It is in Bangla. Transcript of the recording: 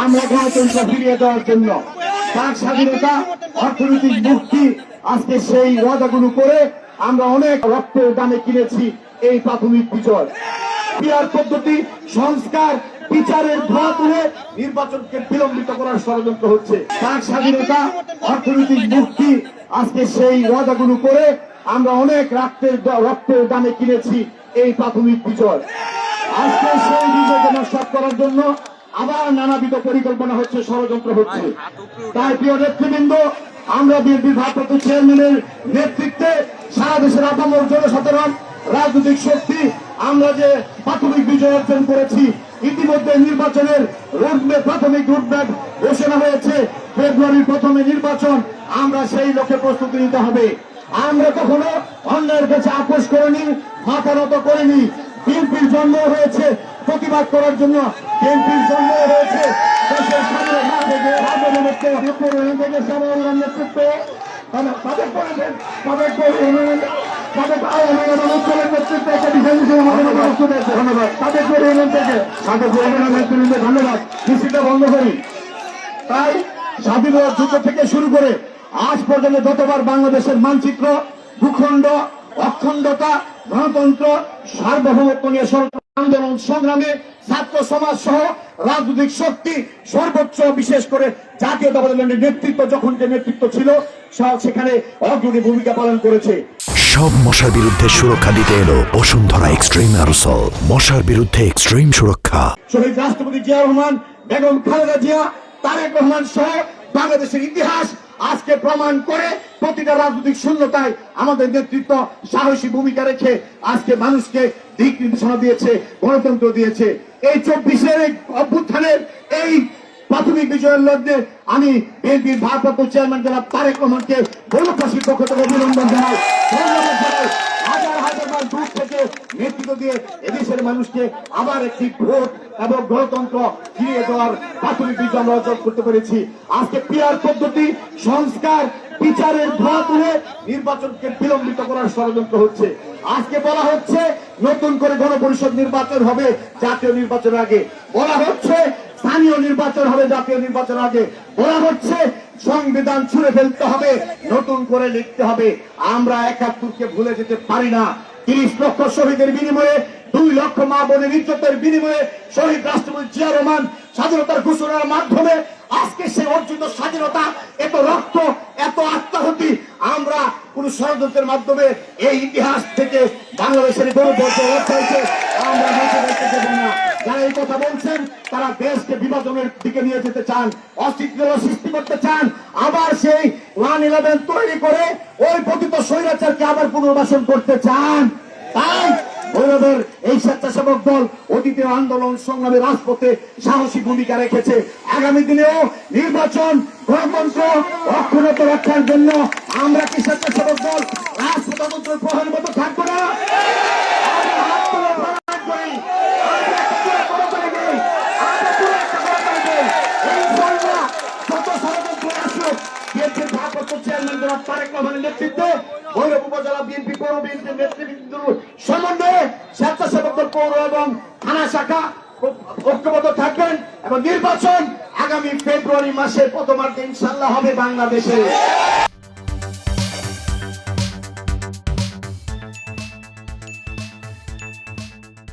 আমরা গণতন্ত্র ফিরিয়ে দেওয়ার জন্য বাক স্বাধীনতা, অর্থনৈতিক মুক্তি, আজকে সেই ওয়াদাগুলো করে আমরা অনেক রক্তের দামে কিনেছি এই প্রাথমিক বিজয়। পিআর পদ্ধতি, সংস্কার, বিচারের ধোঁয়া তুলে নির্বাচনকে বিলম্বিত করার ষড়যন্ত্র হচ্ছে। বাক স্বাধীনতা, অর্থনৈতিক মুক্তি, আজকে সেই ওয়াদাগুলো করে আমরা অনেক রক্তের দামে কিনেছি এই প্রাথমিক বিজয়। আজকে সেই বিজয়কে নস্যাৎ করার জন্য আবার নানাবিধ পরিকল্পনা হচ্ছে, ষড়যন্ত্র হচ্ছে। তাই প্রিয় নেতৃবৃন্দ, আমরা বিএনপির ভারপ্রাপ্ত চেয়ারম্যানের নেতৃত্বে সারা দেশের আপামর জনসাধারণ, রাজনৈতিক শক্তি, আমরা যে প্রাথমিক বিজয় অর্জন করেছি, ইতিমধ্যে নির্বাচনের প্রাথমিক রুটম্যাপ ঘোষণা হয়েছে। ফেব্রুয়ারির প্রথমে নির্বাচন, আমরা সেই লক্ষ্যে প্রস্তুতি নিতে হবে। আমরা কখনো অন্যায়ের কাছে আপোষ করিনি, মাথা নত করিনি। বিএনপির জন্ম হয়েছে প্রতিবাদ করার জন্য, বিএনপির জন্ম হয়েছে দেশের সামনে না থেকে নেতৃত্বে ধন্যবাদ। মিছিলটা বন্ধ করি। তাই স্বাধীনতা যুদ্ধ থেকে শুরু করে আজ পর্যন্ত যতবার বাংলাদেশের মানচিত্র, ভূখণ্ড, অখণ্ডতা, গণতন্ত্র, সার্বভৌমত্ব নিয়ে আন্দোলন সংগ্রামে ছাত্র সমাজ সহ রাজনৈতিক শক্তি সর্বোচ্চ, বিশেষ করে জাতীয়তাবাদী দলের নেতৃত্ব, যখন যে নেতৃত্ব ছিল সেখানে অগ্রণী ভূমিকা পালন করেছে। সব মশার বিরুদ্ধে সুরক্ষা দিতে এলো বসুন্ধরা এক্সট্রিম অ্যারোসল, মশার বিরুদ্ধে এক্সট্রিম সুরক্ষা। শহীদ রাষ্ট্রপতি জিয়া রহমান, বেগম খালেদা জিয়া, তারেক রহমান সহ বাংলাদেশের ইতিহাস আজকে প্রমাণ করে প্রতিটা রাজনৈতিক শূন্যতায় আমাদের নেতৃত্ব সাহসী ভূমিকা রেখে আজকে মানুষকে দিক নির্দেশনা দিয়েছে, গণতন্ত্র দিয়েছে। এই 24-এর অভ্যুত্থানের এই প্রাথমিক বিজয়ের লগ্নে আমি বিএনপির ভারপ্রাপ্ত চেয়ারম্যান জনাব তারেক রহমানকে গণপ্রশাসনের পক্ষ থেকে অভিনন্দন জানাই, ধন্যবাদ জানাই। হাজার হাজার বার দূর থেকে নেতৃত্ব দিয়ে এদেশের মানুষকে আবার একটি ভোট এবং গণতন্ত্র ফিরিয়ে দেওয়ার প্রাথমিক বিজয় আমরা অর্জন করতে পেরেছি। আজকে পিআর পদ্ধতি, সংস্কার, বিচারের ধোঁয়া তুলে নির্বাচনকে বিলম্বিত করার ষড়যন্ত্র হচ্ছে। আজকে বলা হচ্ছে নতুন করে গণপরিষদ নির্বাচন হবে জাতীয় নির্বাচনের আগে, বলা হচ্ছে স্থানীয় নির্বাচন হবে জাতীয় নির্বাচনের আগে, বলা হচ্ছে সংবিধান ছুঁড়ে ফেলতে হবে, নতুন করে লিখতে হবে। আমরা 71-কে ভুলে যেতে পারি না। 30 লক্ষ শহীদের বিনিময়ে, 2 লক্ষ মা বোনের ইজ্জতের বিনিময়ে শহীদ রাষ্ট্রপতি জিয়া রহমান স্বাধীনতার ঘোষণার মাধ্যমে আজকে সে অর্জিত স্বাধীনতা, এত রক্ত, এত আত্মাহুতি আমরা কোন ষড়যন্ত্রের মাধ্যমে এই ইতিহাস থেকে বাংলাদেশের গণতন্ত্র হয়েছে আমরা হতে দেব না। যারা এই কথা বলছেন তারা দেশকে বিভাজনের দিকে নিয়ে যেতে চান, অস্তিত্বের সৃষ্টি করতে চান, আবার সেই 1-11 তৈরি করে ওই পতিত স্বৈরাচারকে আবার পুনর্বাসন করতে চান। তাই ভৈরবের এই স্বেচ্ছাসেবক দল অতীতে আন্দোলন সংগ্রামে রাজপথে সাহসী ভূমিকা রেখেছে। আগামী দিনেও নির্বাচন, গণতন্ত্র, অক্ষুণ্ণতা রক্ষার জন্য আমরা কি স্বেচ্ছাসেবক দল রাজপথের প্রহরের মতো থাকবো না? নেতৃত্বে ভৈরব উপজেলা বিএনপি, পৌর বিএনপির নেতৃবৃন্দ সমন্বয়ে স্বেচ্ছাসেবক দল পৌর এবং থানা শাখা ঐক্যবদ্ধ থাকবেন এবং নির্বাচন আগামী ফেব্রুয়ারি মাসের প্রথমার্ধে ইনশাআল্লাহ হবে বাংলাদেশে।